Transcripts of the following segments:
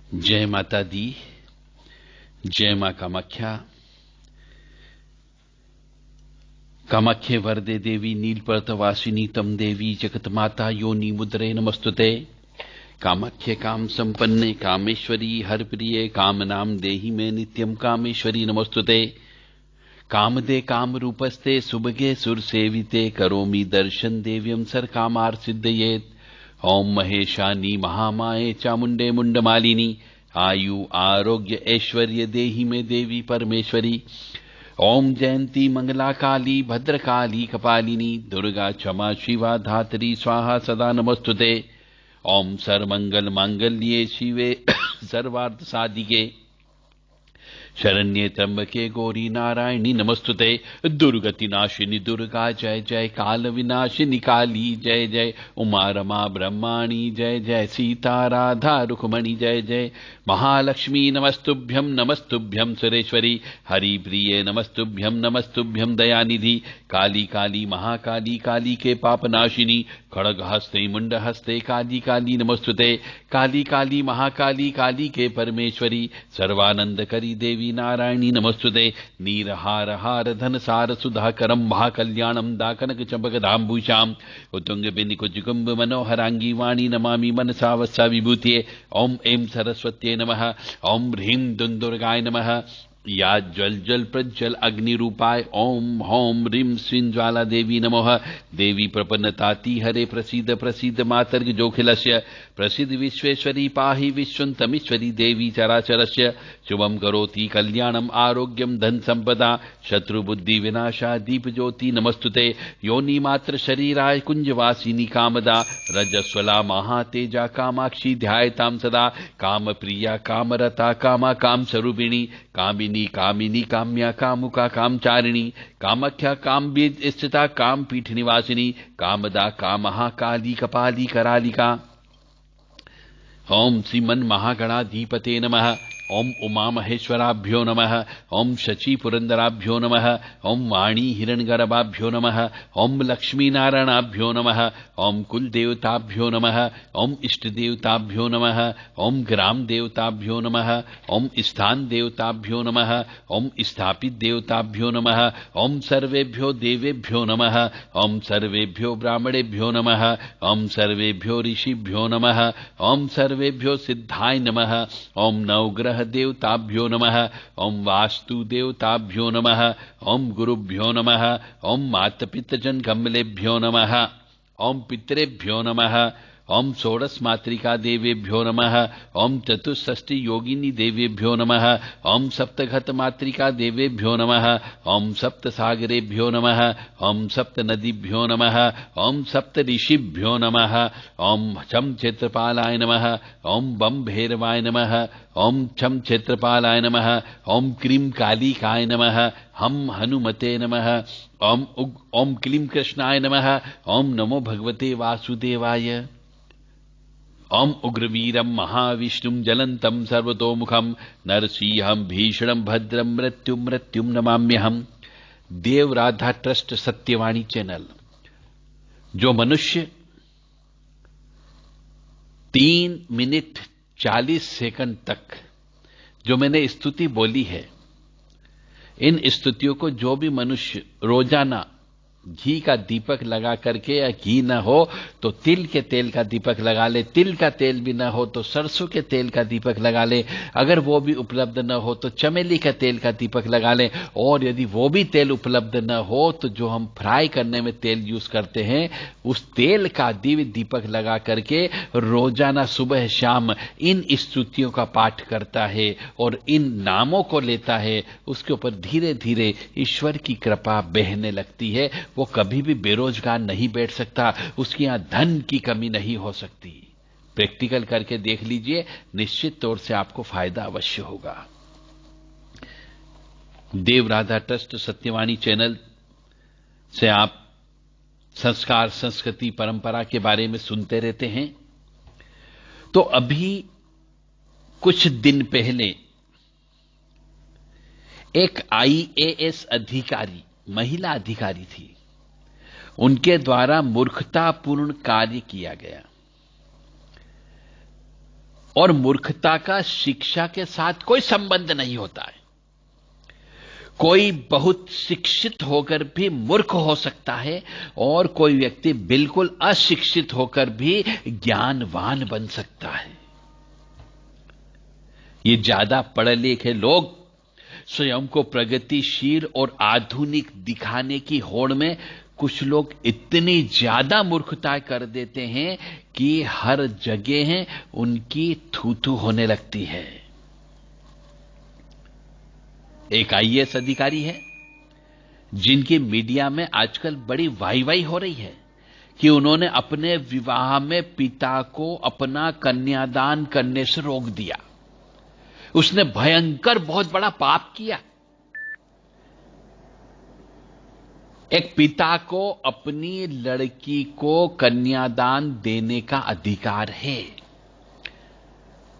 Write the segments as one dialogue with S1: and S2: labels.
S1: जय माता दी। जय मां कामाख्या। कामाख्ये वरदे देवी नीलपर्वतवासिनी तम देवी जगत माता योनि मुद्रे नमस्तुते। कामाख्ये काम संपन्ने कामेश्वरी हर प्रिये काम नाम देहि में नित्यम कामेश्वरी नमस्तुते। कामदे काम रूपस्ते सुभगे सुर सेविते करोमि दर्शन देव्यम सर कामार सिद्धयेत। ओम महेशानी महामाये चामुंडे मुंडमालिनी आयु आरोग्य ऐश्वर्य देहि में देवी परमेश्वरी। ओम जयंती मंगला काली भद्रकाली कपालिनी दुर्गा क्षमा शिवा धात्री स्वाहा सदा नमस्तुते। ओम सर्वमंगल मांगल्ये शिवे सर्वार्थ साधिके शरण्ये त्र्यंबके गौरी नारायणी नमस्तुते। दुर्गति नाशिनी दुर्गा जय जय। काल विनाशिनी काली जय जय। उमा रमा ब्रह्माणी जय जय। सीता राधा रुक्मणी जय जय। महालक्ष्मी नमस्तुभ्यं सुरेश्वरी। हरि प्रिये नमस्तुभ्यं दयानिधि। काली काली महाकाली काली के पापनाशिनी खड़ग हस्ते मुंड हस्ते काली काली नमस्तुते। काली काली महाकाली काली के परमेश्वरी सर्वानंद करी देवी नारायणी नमस्तुते। नीरहार हार धन सार सुधा करम महाकल्याणम दाकनक चंपक धाम्भूषाम उत्तुंग बिनिकुचकुंभ मनोहरांगी वाणी नमामि मनसा वत्सा विभूतिये। ओम ऐं सरस्वत्यै नमः। ओम ह्रीं दुंदुर्गाय नमः। या जल जल प्रज्वल अग्नि रूपाय ओम होम ह्रीं श्रीं ज्वाला देवी नमः। देवी प्रपन्नताति हरे प्रसीद प्रसीद मातर्ग जोखिलस्य प्रसिद्ध विश्वेश्वरी पाहि विश्वन्तमीश्वरी देवी चराचरस्य। शुभम करोति कल्याणम आरोग्यम धन संपदा शत्रुबुद्धि विनाशा दीप ज्योति नमस्तुते। योनि मात्र शरीराय कुंजवासिनी कामदा रजस्वला महातेजा कामाक्षी ध्यायताम सदा। काम प्रिया कामरता कामा काम स्वरूपिणी कामिनी कामिनी काम्या कामुका कामचारिणी कामाख्या काम बीज स्थिता काम पीठ निवासिनी कामदा कामहा काली कपाली करालिका। ओम श्रीमन महागणाधिपते नमः। ओम उमा महेश्वराभ्यो नमः। ओम शची पुरंदराभ्यो नमः। ओम वाणी हिरण्यगर्भाभ्यो नमः। ओम लक्ष्मी नारायणाभ्यो नमः। ओम कुल देवताभ्यो नमः। ओम इष्ट देवताभ्यो नमः। ओम ग्राम देवताभ्यो नमः। ओम स्थान देवताभ्यो नमः। ओम स्थापित देवताभ्यो नमः। ओम सर्वेभ्यो देवेभ्यो नमः। ओम सर्वेभ्यो ब्राह्मणेभ्यो नमः। ओम सर्वेभ्यो ऋषिभ्यो नमः। ओम सर्वेभ्यो सिद्धाय नमः। ओम नवग्रह देवताभ्यो नमः। ओम वास्तु देवताभ्यो नमः। ओम गुरुभ्यो नमः। ओम मातपितृजन कमलेभ्यो नमः। ओम पितरेभ्यो नमः। ओम षोडश मातृका देवेभ्यो नमः। ओम चतुष्षष्टि योगिनी देवेभ्यो नमः। ओम सप्तघत मातृका देवेभ्यो नमः। ओम सप्त सागरेभ्यो नमः। ओम सप्त नदीभ्यो नमः। ओम सप्त ऋषिभ्यो नमः। ओम छम क्षेत्रपालाय नमः। ओम बम भैरवाय नमः। ओम छम क्षेत्रपालाय नमः। ओम क्रीम कालिकाय नमः। हम हनुमते नमः। ओम क्लीम कृष्णाय नमः। ओम नमो भगवते वासुदेवाय। ओम उग्रवीरम महाविष्णुम जलंतम सर्वतोमुखम नरसिंहम भीषणम भद्रम मृत्युम नमाम्यहम। देव राधा ट्रस्ट सत्यवाणी चैनल। जो मनुष्य 3 मिनट 40 सेकंड तक जो मैंने स्तुति बोली है, इन स्तुतियों को जो भी मनुष्य रोजाना घी का दीपक लगा करके, या घी न हो तो तिल के तेल का दीपक लगा ले, तिल का तेल भी न हो तो सरसों के तेल का दीपक लगा ले, अगर वो भी उपलब्ध न हो तो चमेली का तेल का दीपक लगा ले, और यदि वो भी तेल उपलब्ध न हो तो जो हम फ्राई करने में तेल यूज करते हैं उस तेल का दिव्य दीपक लगा करके रोजाना सुबह शाम इन स्तुतियों का पाठ करता है और इन नामों को लेता है, उसके ऊपर धीरे धीरे ईश्वर की कृपा बहने लगती है। वो कभी भी बेरोजगार नहीं बैठ सकता, उसके यहां धन की कमी नहीं हो सकती। प्रैक्टिकल करके देख लीजिए, निश्चित तौर से आपको फायदा अवश्य होगा। देव राधा ट्रस्ट सत्यवाणी चैनल से आप संस्कार संस्कृति परंपरा के बारे में सुनते रहते हैं। तो अभी कुछ दिन पहले एक IAS अधिकारी, महिला अधिकारी थी, उनके द्वारा मूर्खतापूर्ण कार्य किया गया। और मूर्खता का शिक्षा के साथ कोई संबंध नहीं होता है। कोई बहुत शिक्षित होकर भी मूर्ख हो सकता है और कोई व्यक्ति बिल्कुल अशिक्षित होकर भी ज्ञानवान बन सकता है। ये ज्यादा पढ़े लिखे लोग स्वयं को प्रगतिशील और आधुनिक दिखाने की होड़ में कुछ लोग इतनी ज्यादा मूर्खता कर देते हैं कि हर जगह उनकी थू-थू होने लगती है। एक आईएएस अधिकारी है जिनकी मीडिया में आजकल बड़ी वाई हो रही है कि उन्होंने अपने विवाह में पिता को अपना कन्यादान करने से रोक दिया। उसने भयंकर बहुत बड़ा पाप किया। एक पिता को अपनी लड़की को कन्यादान देने का अधिकार है।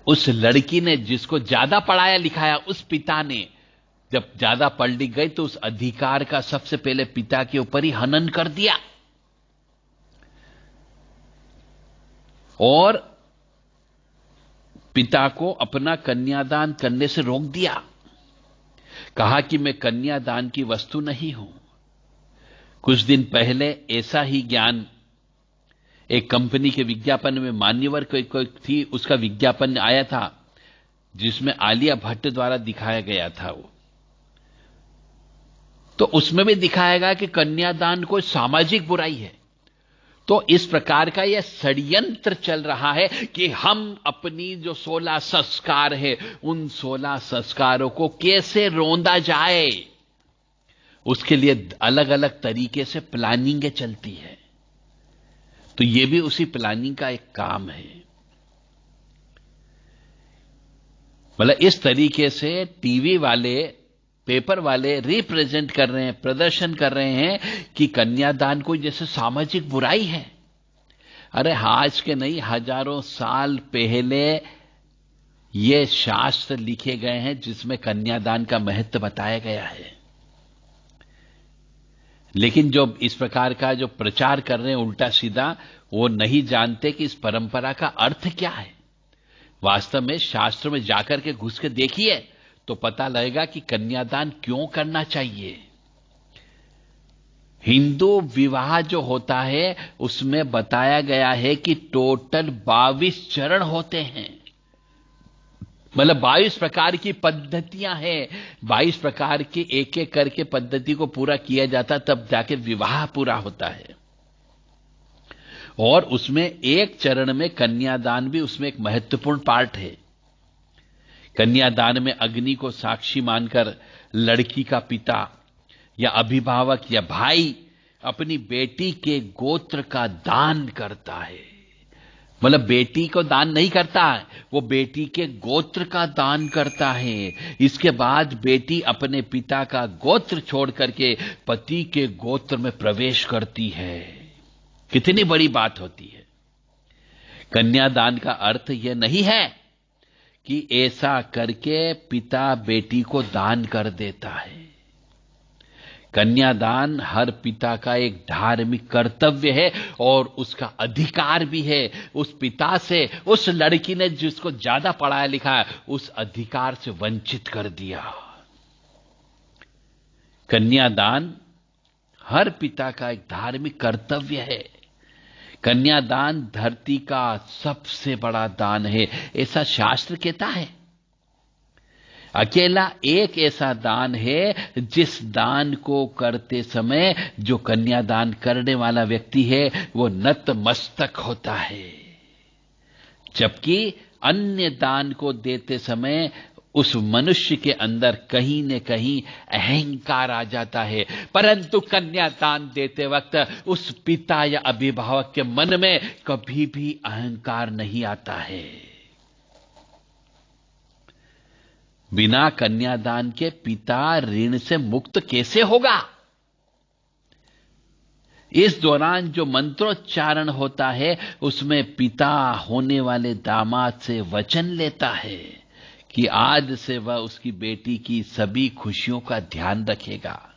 S1: उस लड़की ने, जिसको ज्यादा पढ़ाया लिखाया, उस पिता ने जब ज्यादा पढ़ लिख गई तो उस अधिकार का सबसे पहले पिता के ऊपर ही हनन कर दिया और पिता को अपना कन्यादान करने से रोक दिया। कहा कि मैं कन्यादान की वस्तु नहीं हूं। कुछ दिन पहले ऐसा ही ज्ञान एक कंपनी के विज्ञापन में, मान्यवर कोई थी, उसका विज्ञापन आया था जिसमें आलिया भट्ट द्वारा दिखाया गया था। वो तो उसमें भी दिखाया गया कि कन्यादान कोई सामाजिक बुराई है। तो इस प्रकार का यह षड्यंत्र चल रहा है कि हम अपनी जो 16 संस्कार है, उन 16 संस्कारों को कैसे रोंदा जाए, उसके लिए अलग अलग तरीके से प्लानिंगें चलती है। तो यह भी उसी प्लानिंग का एक काम है। मतलब इस तरीके से टीवी वाले, पेपर वाले रिप्रेजेंट कर रहे हैं, प्रदर्शन कर रहे हैं कि कन्यादान कोई जैसे सामाजिक बुराई है। अरे आज के नहीं, हजारों साल पहले ये शास्त्र लिखे गए हैं जिसमें कन्यादान का महत्व बताया गया है। लेकिन जो इस प्रकार का जो प्रचार कर रहे हैं उल्टा सीधा, वो नहीं जानते कि इस परंपरा का अर्थ क्या है। वास्तव में शास्त्र में जाकर के घुस के देखिए तो पता लगेगा कि कन्यादान क्यों करना चाहिए। हिंदू विवाह जो होता है उसमें बताया गया है कि टोटल 22 चरण होते हैं। मतलब 22 प्रकार की पद्धतियां हैं। 22 प्रकार की एक एक करके पद्धति को पूरा किया जाता, तब जाके विवाह पूरा होता है। और उसमें एक चरण में कन्यादान भी उसमें एक महत्वपूर्ण पार्ट है। कन्यादान में अग्नि को साक्षी मानकर लड़की का पिता या अभिभावक या भाई अपनी बेटी के गोत्र का दान करता है। मतलब बेटी को दान नहीं करता है, वो बेटी के गोत्र का दान करता है। इसके बाद बेटी अपने पिता का गोत्र छोड़ करके पति के गोत्र में प्रवेश करती है। कितनी बड़ी बात होती है। कन्यादान का अर्थ यह नहीं है कि ऐसा करके पिता बेटी को दान कर देता है। कन्यादान हर पिता का एक धार्मिक कर्तव्य है और उसका अधिकार भी है। उस पिता से उस लड़की ने जिसको ज्यादा पढ़ाया लिखा है उस अधिकार से वंचित कर दिया। कन्यादान हर पिता का एक धार्मिक कर्तव्य है। कन्यादान धरती का सबसे बड़ा दान है, ऐसा शास्त्र कहता है। अकेला एक ऐसा दान है जिस दान को करते समय जो कन्यादान करने वाला व्यक्ति है वो नतमस्तक होता है, जबकि अन्य दान को देते समय उस मनुष्य के अंदर कहीं न कहीं अहंकार आ जाता है। परंतु कन्यादान देते वक्त उस पिता या अभिभावक के मन में कभी भी अहंकार नहीं आता है। बिना कन्यादान के पिता ऋण से मुक्त कैसे होगा? इस दौरान जो मंत्रोच्चारण होता है उसमें पिता होने वाले दामाद से वचन लेता है कि आज से वह उसकी बेटी की सभी खुशियों का ध्यान रखेगा।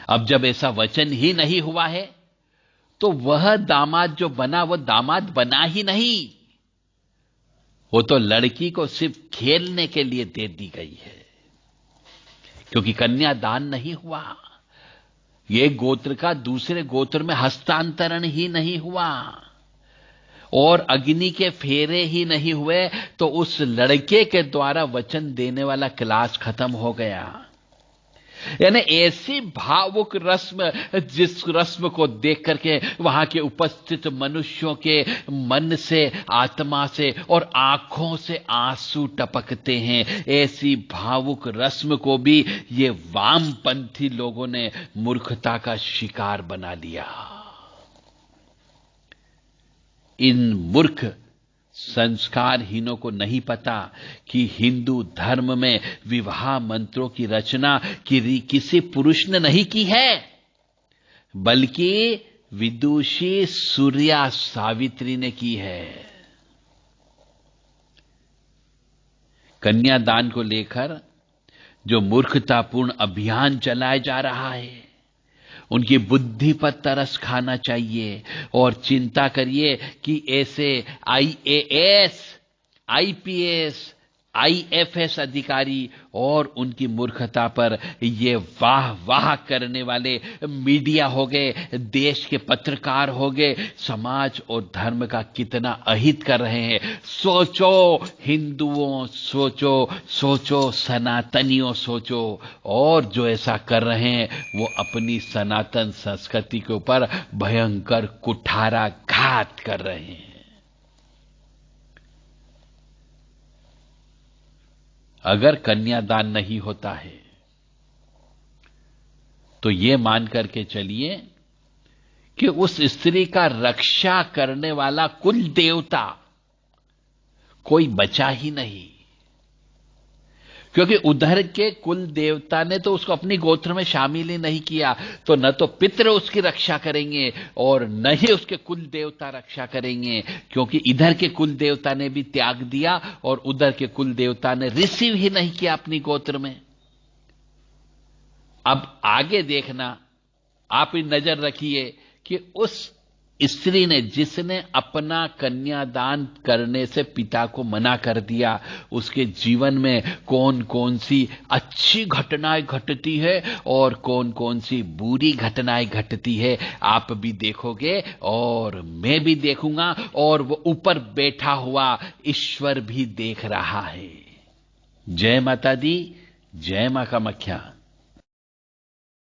S1: अब जब ऐसा वचन ही नहीं हुआ है तो वह दामाद जो बना वह दामाद बना ही नहीं। वो तो लड़की को सिर्फ खेलने के लिए दे दी गई है, क्योंकि कन्यादान नहीं हुआ, ये गोत्र का दूसरे गोत्र में हस्तांतरण ही नहीं हुआ और अग्नि के फेरे ही नहीं हुए, तो उस लड़के के द्वारा वचन देने वाला क्लास खत्म हो गया। यानी ऐसी भावुक रस्म, जिस रस्म को देख करके वहां के उपस्थित मनुष्यों के मन से, आत्मा से और आंखों से आंसू टपकते हैं, ऐसी भावुक रस्म को भी ये वामपंथी लोगों ने मूर्खता का शिकार बना लिया। इन मूर्ख संस्कारहीनों को नहीं पता कि हिंदू धर्म में विवाह मंत्रों की रचना किसी पुरुष ने नहीं की है, बल्कि विदुषी सूर्या सावित्री ने की है। कन्यादान को लेकर जो मूर्खतापूर्ण अभियान चलाया जा रहा है, उनकी बुद्धि पर तरस खाना चाहिए और चिंता करिए कि ऐसे आईएएस, आईपीएस, आईएफएस अधिकारी और उनकी मूर्खता पर ये वाह वाह करने वाले मीडिया हो गए, देश के पत्रकार हो गए, समाज और धर्म का कितना अहित कर रहे हैं। सोचो हिंदुओं, सोचो, सोचो सनातनियों, सोचो। और जो ऐसा कर रहे हैं वो अपनी सनातन संस्कृति के ऊपर भयंकर कुठाराघात कर रहे हैं। अगर कन्यादान नहीं होता है तो ये मान करके चलिए कि उस स्त्री का रक्षा करने वाला कुल देवता कोई बचा ही नहीं, क्योंकि उधर के कुल देवता ने तो उसको अपनी गोत्र में शामिल ही नहीं किया, तो न तो पितृ उसकी रक्षा करेंगे और न ही उसके कुल देवता रक्षा करेंगे, क्योंकि इधर के कुल देवता ने भी त्याग दिया और उधर के कुल देवता ने रिसीव ही नहीं किया अपनी गोत्र में। अब आगे देखना, आप ही नजर रखिए कि उस स्त्री ने, जिसने अपना कन्यादान करने से पिता को मना कर दिया, उसके जीवन में कौन कौन सी अच्छी घटनाएं घटती है और कौन कौन सी बुरी घटनाएं घटती है, आप भी देखोगे और मैं भी देखूंगा और वो ऊपर बैठा हुआ ईश्वर भी देख रहा है। जय माता दी, जय मां कामाख्या।